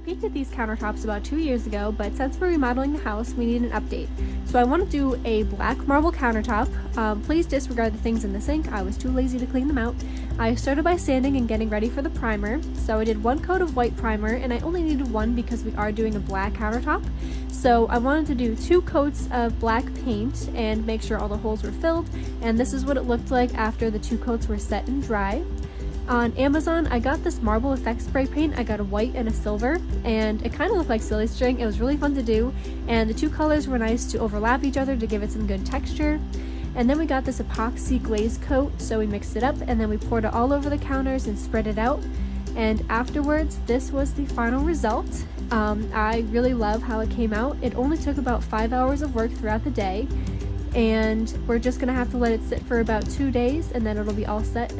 peeked at these countertops about 2 years ago, but since we're remodeling the house, we need an update. So I want to do a black marble countertop. Please disregard the things in the sink. I was too lazy to clean them out. I started by sanding and getting ready for the primer. So I did 1 coat of white primer, and I only needed 1 because we are doing a black countertop. So I wanted to do 2 coats of black paint and make sure all the holes were filled, and this is what it looked like after the 2 coats were set and dry. On Amazon, I got this marble effect spray paint. I got a white and a silver, and it kind of looked like silly string. It was really fun to do, and the 2 colors were nice to overlap each other to give it some good texture. And then we got this epoxy glaze coat, so we mixed it up, and then we poured it all over the counters and spread it out. And afterwards, this was the final result. I really love how it came out. It only took about 5 hours of work throughout the day, and we're just gonna have to let it sit for about 2 days, and then it'll be all set.